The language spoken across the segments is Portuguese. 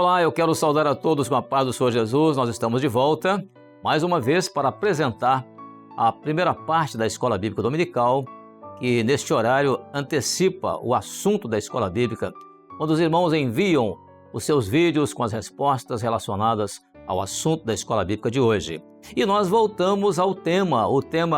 Olá, eu quero saudar a todos com a paz do Senhor Jesus. Nós estamos de volta, mais uma vez, para apresentar a primeira parte da Escola Bíblica Dominical, que neste horário antecipa o assunto da Escola Bíblica, quando os irmãos enviam os seus vídeos com as respostas relacionadas ao assunto da Escola Bíblica de hoje. E nós voltamos ao tema,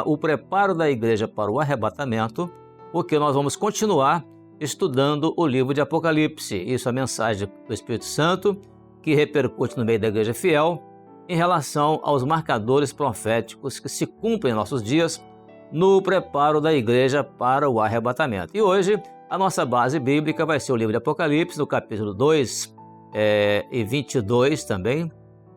o preparo da igreja para o arrebatamento, porque nós vamos continuar estudando o livro de Apocalipse. Isso é a mensagem do Espírito Santo que repercute no meio da igreja fiel em relação aos marcadores proféticos que se cumprem em nossos dias no preparo da igreja para o arrebatamento. E hoje a nossa base bíblica vai ser o livro de Apocalipse, no capítulo 2 e 22 também,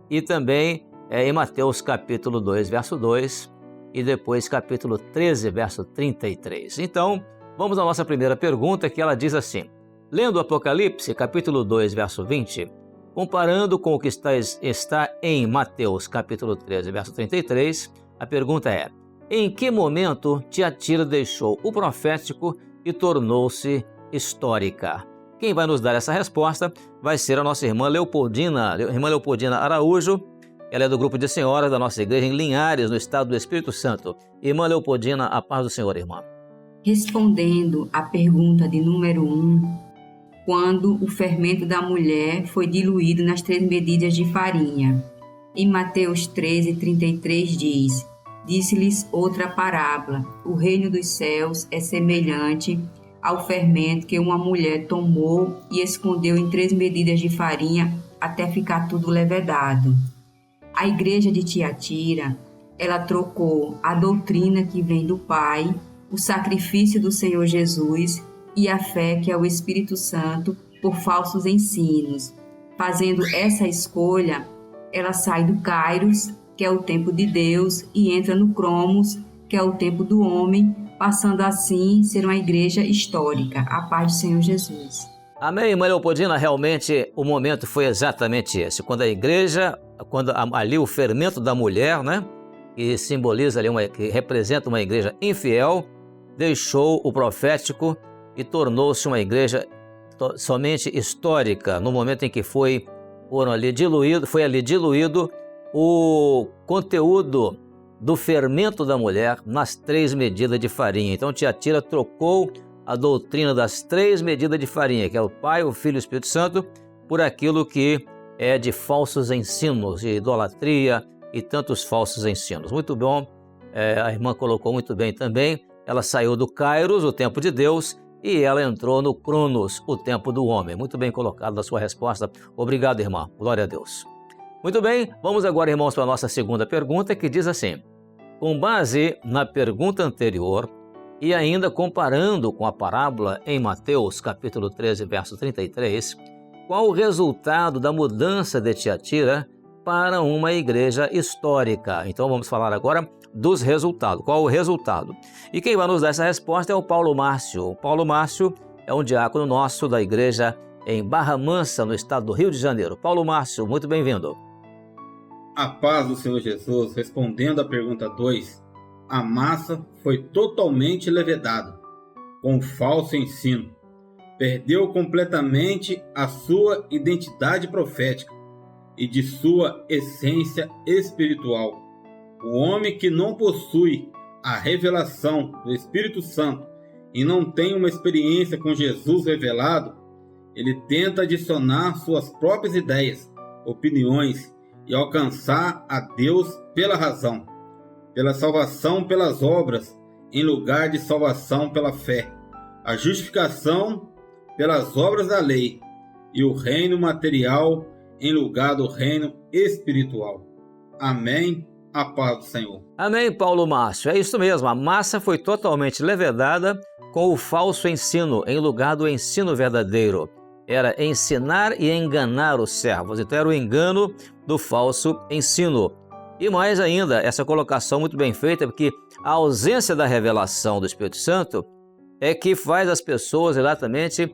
e também em Mateus capítulo 2, verso 2, e depois capítulo 13, verso 33. Então, vamos à nossa primeira pergunta, que ela diz assim: lendo Apocalipse, capítulo 2, verso 20, comparando com o que está em Mateus, capítulo 13, verso 33, a pergunta é: em que momento Tiatira deixou o profético e tornou-se histórica? Quem vai nos dar essa resposta vai ser a nossa irmã Leopoldina Araújo. Ela é do grupo de senhoras da nossa igreja em Linhares, no estado do Espírito Santo. Irmã Leopoldina, a paz do Senhor, irmã. Respondendo à pergunta de número 1, quando o fermento da mulher foi diluído nas 3 medidas de farinha. Em Mateus 13, 33 diz: disse-lhes outra parábola: o reino dos céus é semelhante ao fermento que uma mulher tomou e escondeu em 3 medidas de farinha até ficar tudo levedado. A igreja de Tiatira, ela trocou a doutrina que vem do Pai, o sacrifício do Senhor Jesus e a fé, que é o Espírito Santo, por falsos ensinos. Fazendo essa escolha, ela sai do Kairos, que é o tempo de Deus, e entra no Cromos, que é o tempo do homem, passando assim a ser uma igreja histórica. A paz do Senhor Jesus. Amém, irmã Leopoldina. Realmente o momento foi exatamente esse, quando a igreja, ali o fermento da mulher, né, que simboliza ali, que representa uma igreja infiel, deixou o profético e tornou-se uma igreja somente histórica, no momento em que foi ali diluído o conteúdo do fermento da mulher nas 3 medidas de farinha. Então Tiatira trocou a doutrina das 3 medidas de farinha, que é o Pai, o Filho e o Espírito Santo, por aquilo que é de falsos ensinos, de idolatria e tantos falsos ensinos. Muito bom, a irmã colocou muito bem também. Ela saiu do Kairos, o tempo de Deus, e ela entrou no Cronos, o tempo do homem. Muito bem colocado a sua resposta. Obrigado, irmã. Glória a Deus. Muito bem, vamos agora, irmãos, para a nossa segunda pergunta, que diz assim: com base na pergunta anterior e ainda comparando com a parábola em Mateus, capítulo 13, verso 33, qual o resultado da mudança de Tiatira para uma igreja histórica? Então vamos falar agora dos resultados. Qual o resultado? E quem vai nos dar essa resposta é o Paulo Márcio. O Paulo Márcio é um diácono nosso da igreja em Barra Mansa, no estado do Rio de Janeiro. Paulo Márcio, muito bem-vindo. A paz do Senhor Jesus. Respondendo à pergunta 2, a massa foi totalmente levedada com falso ensino. Perdeu completamente a sua identidade profética e de sua essência espiritual. O homem que não possui a revelação do Espírito Santo e não tem uma experiência com Jesus revelado, ele tenta adicionar suas próprias ideias, opiniões e alcançar a Deus pela razão, pela salvação pelas obras, em lugar de salvação pela fé, a justificação pelas obras da lei e o reino material em lugar do reino espiritual. Amém. A paz do Senhor. Amém, Paulo Márcio. É isso mesmo, a massa foi totalmente levedada com o falso ensino, em lugar do ensino verdadeiro. Era ensinar e enganar os servos. Então era o engano do falso ensino. E mais ainda, essa colocação muito bem feita, porque a ausência da revelação do Espírito Santo é que faz as pessoas exatamente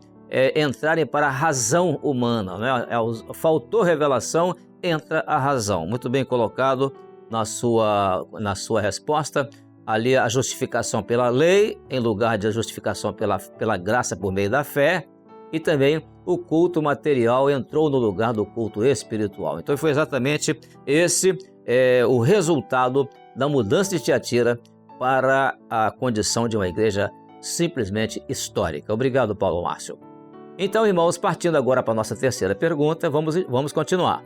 entrarem para a razão humana, né? Faltou revelação, entra a razão. Muito bem colocado na sua resposta. Ali a justificação pela lei, em lugar de a justificação pela graça por meio da fé. e também o culto material entrou no lugar do culto espiritual. Então foi exatamente esse o resultado da mudança de Tiatira para a condição de uma igreja simplesmente histórica. Obrigado, Paulo Márcio. Então, irmãos, partindo agora para a nossa terceira pergunta, vamos continuar.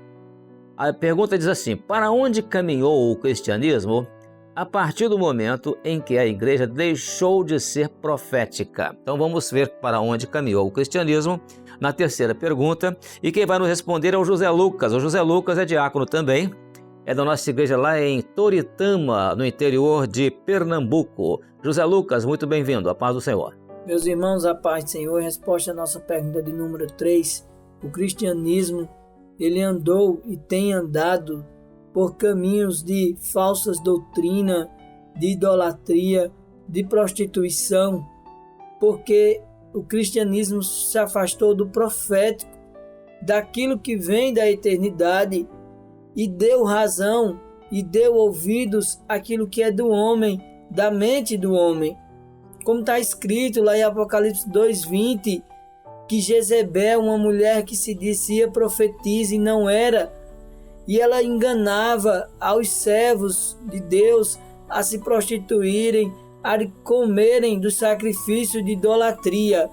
A pergunta diz assim: para onde caminhou o cristianismo a partir do momento em que a igreja deixou de ser profética? Então vamos ver para onde caminhou o cristianismo na terceira pergunta, e quem vai nos responder é o José Lucas. O José Lucas é diácono também, é da nossa igreja lá em Toritama, no interior de Pernambuco. José Lucas, muito bem-vindo, a paz do Senhor. Meus irmãos, a paz do Senhor. Em resposta à nossa pergunta de número 3, o cristianismo, ele andou e tem andado por caminhos de falsas doutrinas, de idolatria, de prostituição, porque o cristianismo se afastou do profético, daquilo que vem da eternidade, e deu razão e deu ouvidos àquilo que é do homem, da mente do homem. Como está escrito lá em Apocalipse 2:20, que Jezebel, uma mulher que se dizia profetisa e não era, e ela enganava aos servos de Deus a se prostituírem, a comerem do sacrifício de idolatria.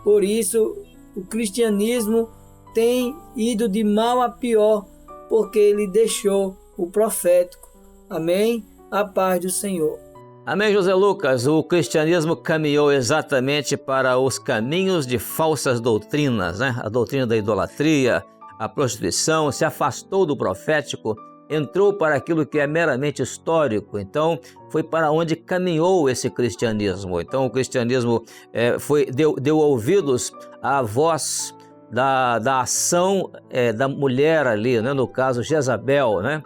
Por isso, o cristianismo tem ido de mal a pior, porque ele deixou o profético. Amém? A paz do Senhor. Amém, José Lucas. O cristianismo caminhou exatamente para os caminhos de falsas doutrinas, né? A doutrina da idolatria, a prostituição, se afastou do profético, entrou para aquilo que é meramente histórico. Então, foi para onde caminhou esse cristianismo. Então, o cristianismo deu ouvidos à voz da ação da mulher ali, né? No caso, Jezabel, né?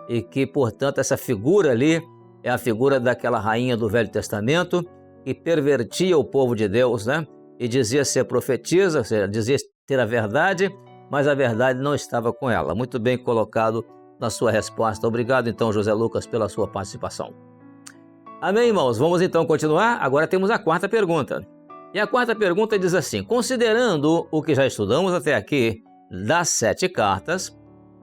E que, portanto, essa figura ali é a figura daquela rainha do Velho Testamento que pervertia o povo de Deus, né? E dizia ser profetisa, ou seja, dizia ter a verdade, mas a verdade não estava com ela. Muito bem colocado na sua resposta. Obrigado, então, José Lucas, pela sua participação. Amém, irmãos? Vamos então continuar. Agora temos a quarta pergunta. E a quarta pergunta diz assim: considerando o que já estudamos até aqui das 7 cartas,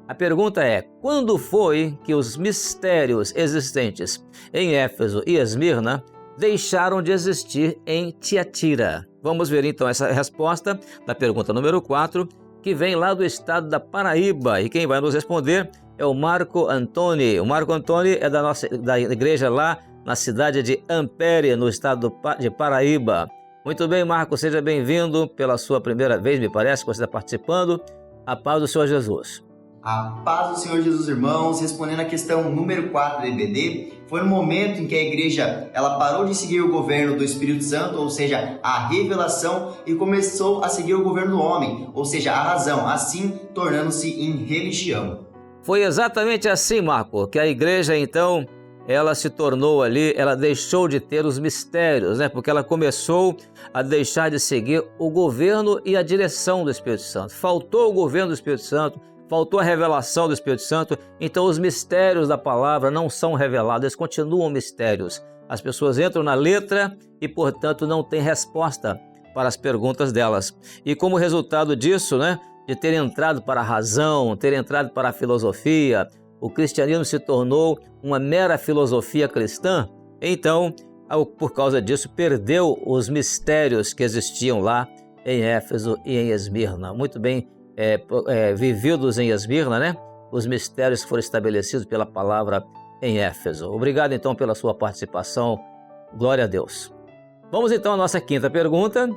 a pergunta é: quando foi que os mistérios existentes em Éfeso e Esmirna deixaram de existir em Tiatira? Vamos ver então essa resposta da pergunta número 4, que vem lá do estado da Paraíba, e quem vai nos responder é o Marco Antoni. O Marco Antoni é da igreja lá na cidade de Ampere, no estado de Paraíba. Muito bem, Marco, seja bem-vindo pela sua primeira vez, me parece que você está participando. A paz do Senhor Jesus. A paz do Senhor Jesus, irmãos. Respondendo à questão número 4 do EBD, foi no momento em que a igreja ela parou de seguir o governo do Espírito Santo, ou seja, a revelação, e começou a seguir o governo do homem, ou seja, a razão, assim tornando-se em religião. Foi exatamente assim, Marco, que a igreja então ela se tornou ali, ela deixou de ter os mistérios, né? Porque ela começou a deixar de seguir o governo e a direção do Espírito Santo. Faltou o governo do Espírito Santo, faltou a revelação do Espírito Santo, então os mistérios da palavra não são revelados, eles continuam mistérios. As pessoas entram na letra e, portanto, não têm resposta para as perguntas delas. E como resultado disso, né, de ter entrado para a razão, ter entrado para a filosofia, o cristianismo se tornou uma mera filosofia cristã. Então, por causa disso, perdeu os mistérios que existiam lá em Éfeso e em Esmirna. Muito bem vividos em Esmirna, né? Os mistérios que foram estabelecidos pela palavra em Éfeso. Obrigado, então, pela sua participação. Glória a Deus. Vamos, então, à nossa quinta pergunta.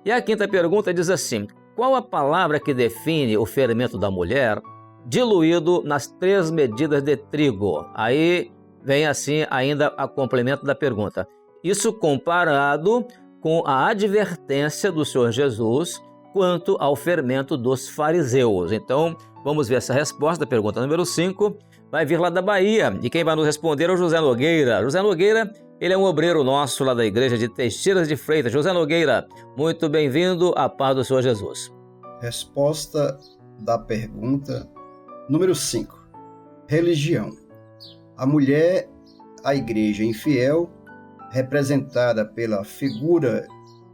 E a quinta pergunta diz assim: qual a palavra que define o fermento da mulher diluído nas 3 medidas de trigo? Aí vem assim ainda a complemento da pergunta. Isso comparado com a advertência do Senhor Jesus quanto ao fermento dos fariseus. Então, vamos ver essa resposta da pergunta número 5. Vai vir lá da Bahia, e quem vai nos responder é o José Nogueira. José Nogueira, ele é um obreiro nosso lá da igreja de Teixeiras de Freitas. José Nogueira, muito bem-vindo, à paz do Senhor Jesus. Resposta da pergunta número 5. Religião. A mulher, a igreja infiel, representada pela figura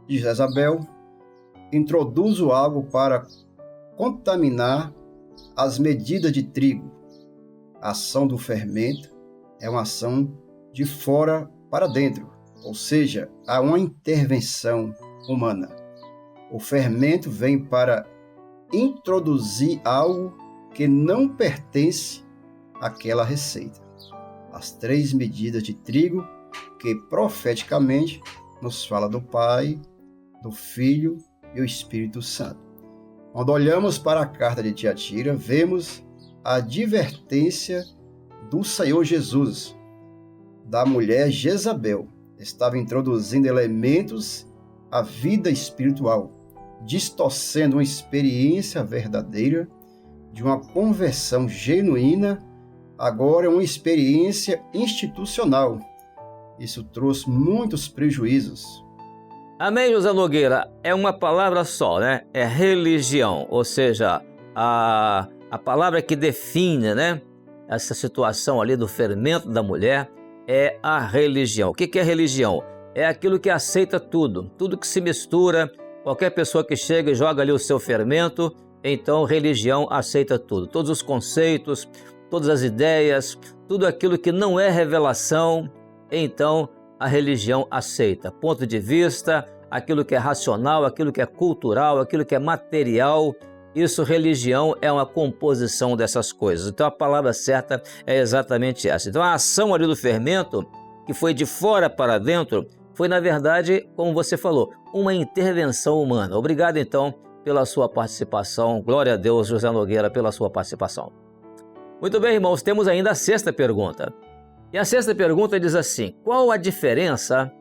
de Jezabel, introduzo algo para contaminar as medidas de trigo. A ação do fermento é uma ação de fora para dentro, ou seja, há uma intervenção humana. O fermento vem para introduzir algo que não pertence àquela receita. As 3 medidas de trigo que profeticamente nos fala do Pai, do Filho e o Espírito Santo. Quando olhamos para a carta de Tiatira, vemos a advertência do Senhor Jesus, da mulher Jezabel. Estava introduzindo elementos à vida espiritual, distorcendo uma experiência verdadeira de uma conversão genuína, agora é uma experiência institucional. Isso trouxe muitos prejuízos. Amém, José Nogueira? É uma palavra só, né? É religião, ou seja, a palavra que define, né, essa situação ali do fermento da mulher é a religião. O que é religião? É aquilo que aceita tudo que se mistura, qualquer pessoa que chega e joga ali o seu fermento, então religião aceita tudo, todos os conceitos, todas as ideias, tudo aquilo que não é revelação, então a religião aceita. Ponto de vista, aquilo que é racional, aquilo que é cultural, aquilo que é material, isso, religião, é uma composição dessas coisas. Então a palavra certa é exatamente essa. Então a ação ali do fermento, que foi de fora para dentro, foi na verdade, como você falou, uma intervenção humana. Obrigado então pela sua participação. Glória a Deus, José Nogueira, pela sua participação. Muito bem, irmãos, temos ainda a 6ª pergunta. E a 6ª pergunta diz assim: qual a diferença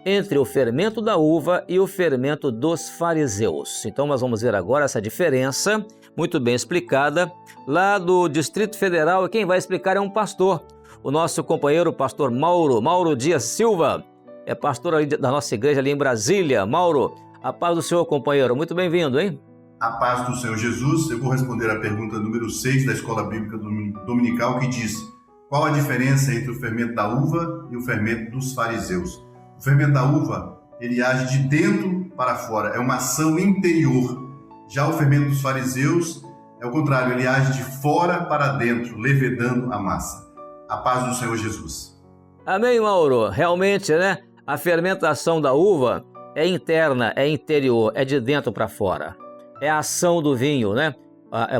entre o fermento da uva e o fermento dos fariseus? Então nós vamos ver agora essa diferença, muito bem explicada, lá do Distrito Federal, e quem vai explicar é um pastor, o nosso companheiro pastor Mauro Dias Silva, é pastor ali da nossa igreja ali em Brasília. Mauro, a paz do Senhor, companheiro, muito bem-vindo, hein? A paz do Senhor Jesus. Eu vou responder a pergunta número 6 da Escola Bíblica Dominical, que diz: qual a diferença entre o fermento da uva e o fermento dos fariseus? O fermento da uva, ele age de dentro para fora, é uma ação interior. Já o fermento dos fariseus é o contrário, ele age de fora para dentro, levedando a massa. A paz do Senhor Jesus. Amém, Mauro. Realmente, né? A fermentação da uva é interna, é interior, é de dentro para fora. É a ação do vinho, né?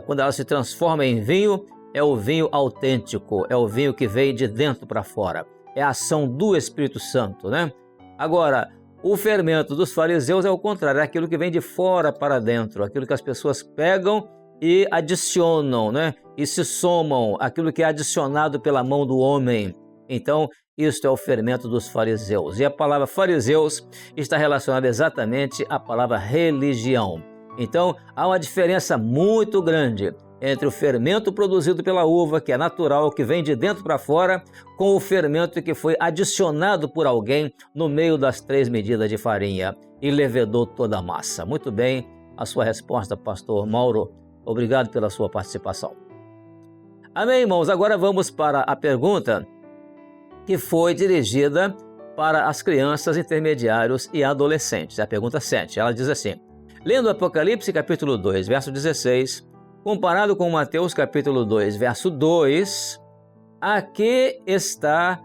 Quando ela se transforma em vinho, é o vinho autêntico, é o vinho que vem de dentro para fora. É a ação do Espírito Santo, né? Agora, o fermento dos fariseus é o contrário, é aquilo que vem de fora para dentro, aquilo que as pessoas pegam e adicionam, né? E se somam, aquilo que é adicionado pela mão do homem. Então, isto é o fermento dos fariseus. E a palavra fariseus está relacionada exatamente à palavra religião. Então, há uma diferença muito grande entre o fermento produzido pela uva, que é natural, que vem de dentro para fora, com o fermento que foi adicionado por alguém no meio das 3 medidas de farinha e levedou toda a massa. Muito bem, a sua resposta, pastor Mauro. Obrigado pela sua participação. Amém, irmãos? Agora vamos para a pergunta que foi dirigida para as crianças, intermediários e adolescentes. É a pergunta 7. Ela diz assim: lendo Apocalipse capítulo 2, verso 16, comparado com Mateus capítulo 2, verso 2, a que está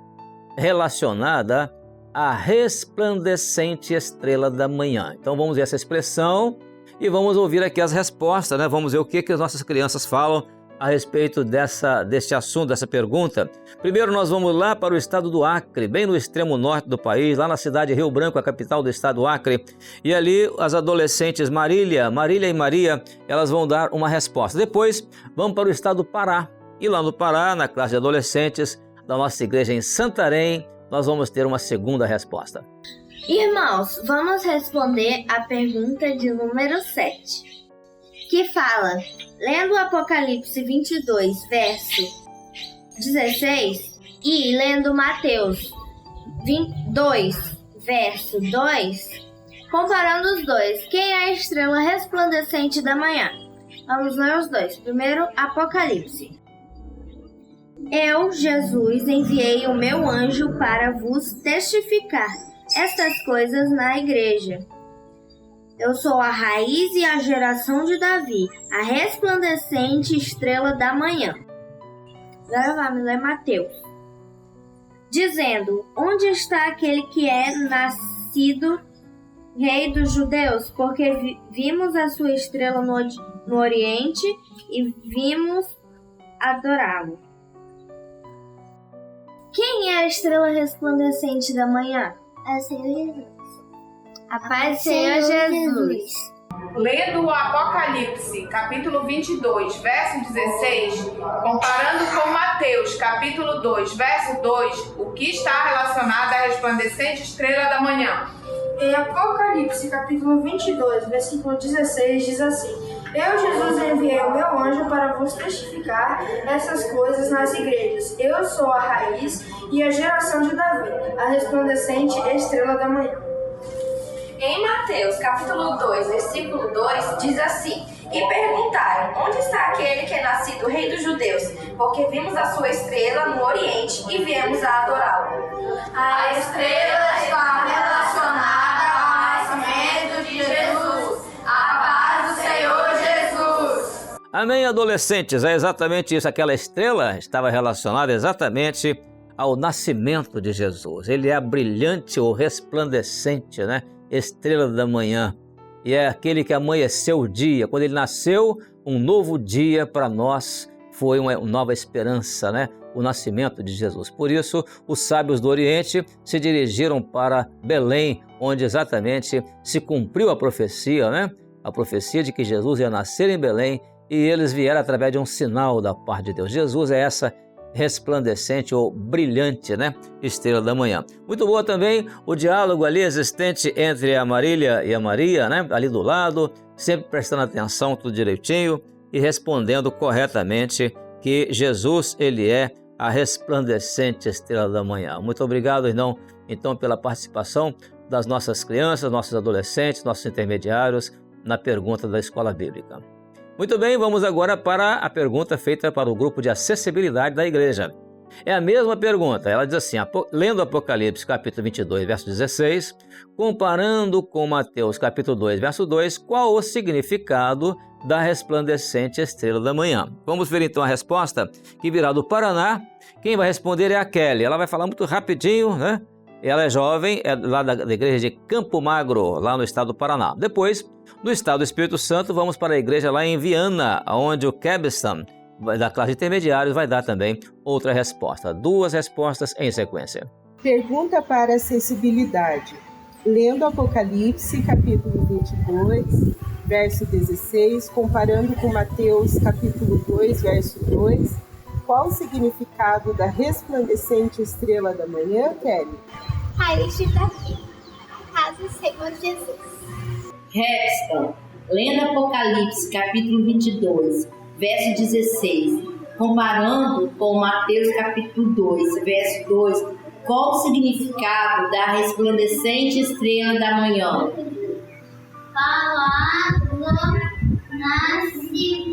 relacionada a resplandecente estrela da manhã? Então vamos ver essa expressão e vamos ouvir aqui as respostas, né? Vamos ver o que as nossas crianças falam a respeito desse assunto, dessa pergunta. Primeiro nós vamos lá para o estado do Acre, bem no extremo norte do país, lá na cidade de Rio Branco, a capital do estado do Acre. E ali as adolescentes Marília e Maria, elas vão dar uma resposta. Depois vamos para o estado do Pará. E lá no Pará, na classe de adolescentes da nossa igreja em Santarém, nós vamos ter uma segunda resposta. Irmãos, vamos responder a pergunta de número 7, que fala: lendo o Apocalipse 22, verso 16, e lendo Mateus 2, verso 2, comparando os dois, quem é a estrela resplandecente da manhã? Vamos ler os dois. Primeiro, Apocalipse. Eu, Jesus, enviei o meu anjo para vos testificar estas coisas na igreja. Eu sou a raiz e a geração de Davi, a resplandecente estrela da manhã. Agora vamos ler Mateus. Dizendo, onde está aquele que é nascido rei dos judeus? Porque vimos a sua estrela no Oriente e vimos adorá-lo. Quem é a estrela resplandecente da manhã? É o Senhor Jesus. A paz do Senhor Jesus. Lendo o Apocalipse, capítulo 22, verso 16, comparando com Mateus, capítulo 2, verso 2, o que está relacionado à resplandecente estrela da manhã? Em Apocalipse, capítulo 22, versículo 16, diz assim: Eu, Jesus, enviei o meu anjo para vos testificar essas coisas nas igrejas. Eu sou a raiz e a geração de Davi, a resplandecente estrela da manhã. Em Mateus, capítulo 2, versículo 2, diz assim: E perguntaram, onde está aquele que é nascido rei dos judeus? Porque vimos a sua estrela no Oriente e viemos a adorá-lo. A estrela está relacionada ao nascimento de Jesus. A paz do Senhor Jesus. Amém, adolescentes? É exatamente isso. Aquela estrela estava relacionada exatamente ao nascimento de Jesus. Ele é a brilhante ou resplandecente, né? Estrela da manhã, e é aquele que amanheceu o dia. Quando ele nasceu, um novo dia para nós foi uma nova esperança, né? O nascimento de Jesus. Por isso, os sábios do Oriente se dirigiram para Belém, onde exatamente se cumpriu a profecia, né? A profecia de que Jesus ia nascer em Belém, e eles vieram através de um sinal da parte de Deus. Jesus é essa resplandecente ou brilhante, né? Estrela da manhã. Muito boa também o diálogo ali existente entre a Marília e a Maria, né? Ali do lado, sempre prestando atenção, tudo direitinho e respondendo corretamente que Jesus, ele é a resplandecente estrela da manhã. Muito obrigado, irmão, então, pela participação das nossas crianças, nossos adolescentes, nossos intermediários na pergunta da Escola Bíblica. Muito bem, vamos agora para a pergunta feita para o grupo de acessibilidade da igreja. É a mesma pergunta, ela diz assim, lendo Apocalipse capítulo 22, verso 16, comparando com Mateus capítulo 2, verso 2, qual o significado da resplandecente estrela da manhã? Vamos ver então a resposta que virá do Paraná. Quem vai responder é a Kelly, ela vai falar muito rapidinho, né? Ela é jovem, é lá da igreja de Campo Magro, lá no estado do Paraná. Depois, no estado do Espírito Santo, vamos para a igreja lá em Viana, onde o Kebston, da classe de intermediários, vai dar também outra resposta. Duas respostas em sequência. Pergunta para acessibilidade. Lendo Apocalipse, capítulo 22, verso 16, comparando com Mateus, capítulo 2, verso 2, qual o significado da resplandecente estrela da manhã, Kelly? Raiz de Davi, a paz do Senhor Jesus. Kebston, lendo Apocalipse, capítulo 22, verso 16, comparando com Mateus, capítulo 2, verso 2, qual o significado da resplandecente estrela da manhã? Falar do nascimento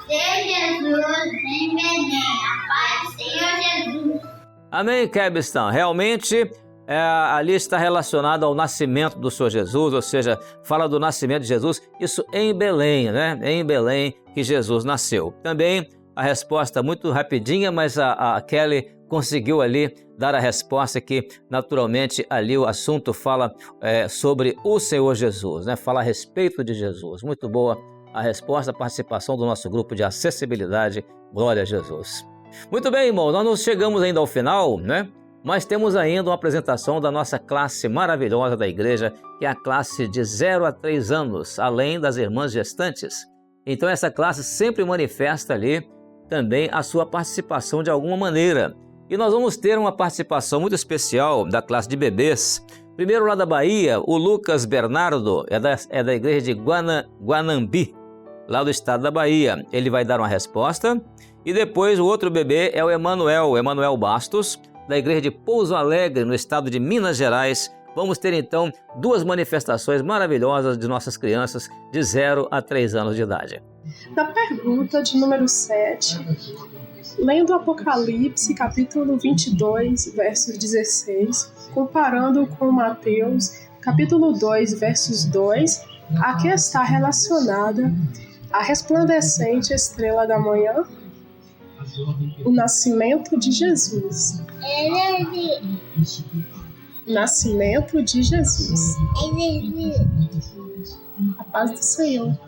de Jesus em Belém, a paz do Senhor Jesus. Amém, Kebston. Realmente, ali está relacionado ao nascimento do Senhor Jesus, ou seja, fala do nascimento de Jesus, isso em Belém, né? Em Belém que Jesus nasceu. Também a resposta muito rapidinha, mas a Kelly conseguiu ali dar a resposta que, naturalmente, ali o assunto fala sobre o Senhor Jesus, né? Fala a respeito de Jesus. Muito boa a resposta, a participação do nosso grupo de acessibilidade. Glória a Jesus. Muito bem, irmão, nós não chegamos ainda ao final, né? Mas temos ainda uma apresentação da nossa classe maravilhosa da igreja, que é a classe de 0 a 3 anos, além das irmãs gestantes. Então essa classe sempre manifesta ali também a sua participação de alguma maneira. E nós vamos ter uma participação muito especial da classe de bebês. Primeiro lá da Bahia, o Lucas Bernardo, é da igreja de Guanambi, lá do estado da Bahia. Ele vai dar uma resposta. E depois o outro bebê é o Emanuel Bastos, da igreja de Pouso Alegre, no estado de Minas Gerais. Vamos ter então duas manifestações maravilhosas de nossas crianças de 0 a 3 anos de idade. Na pergunta de número 7, lendo Apocalipse, capítulo 22, verso 16, comparando com Mateus, capítulo 2, versos 2, aqui está relacionada a resplandecente estrela da manhã, o nascimento de Jesus. Nascimento de Jesus. A paz do Senhor.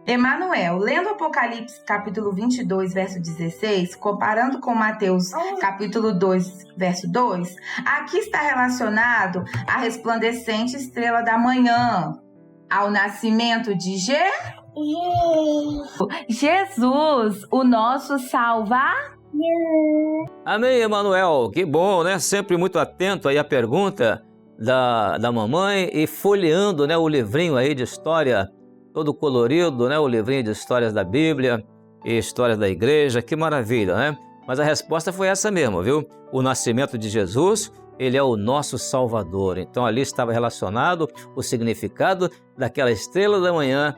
Emanuel, lendo Apocalipse capítulo 22, verso 16, comparando com Mateus capítulo 2, verso 2, aqui está relacionado à resplandecente estrela da manhã, ao nascimento de Jesus, o nosso Salvador. Amém, Emanuel. Que bom, né? Sempre muito atento aí à pergunta da mamãe e folheando, né, o livrinho aí de história, todo colorido, né? O livrinho de histórias da Bíblia e histórias da igreja. Que maravilha, né? Mas a resposta foi essa mesmo, viu? O nascimento de Jesus, ele é o nosso Salvador. Então ali estava relacionado o significado daquela estrela da manhã,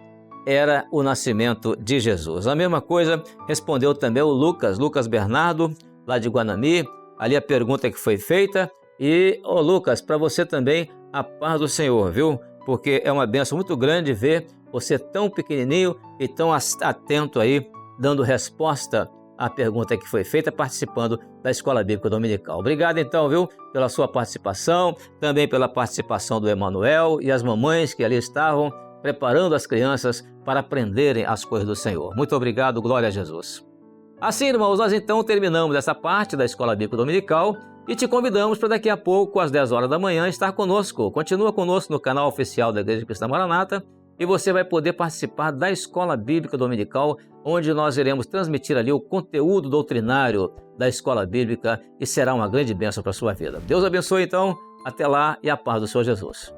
era o nascimento de Jesus. A mesma coisa respondeu também o Lucas Bernardo, lá de Guanami. Ali a pergunta que foi feita. E, Lucas, para você também, a paz do Senhor, viu? Porque é uma bênção muito grande ver você tão pequenininho e tão atento aí, dando resposta à pergunta que foi feita, participando da Escola Bíblica Dominical. Obrigado então, viu, pela sua participação, também pela participação do Emanuel e as mamães que ali estavam preparando as crianças para aprenderem as coisas do Senhor. Muito obrigado, glória a Jesus. Assim, irmãos, nós então terminamos essa parte da Escola Bíblica Dominical e te convidamos para daqui a pouco, às 10 horas da manhã, estar conosco. Continua conosco no canal oficial da Igreja Cristã Maranata e você vai poder participar da Escola Bíblica Dominical, onde nós iremos transmitir ali o conteúdo doutrinário da Escola Bíblica e será uma grande bênção para a sua vida. Deus abençoe então, até lá e a paz do Senhor Jesus.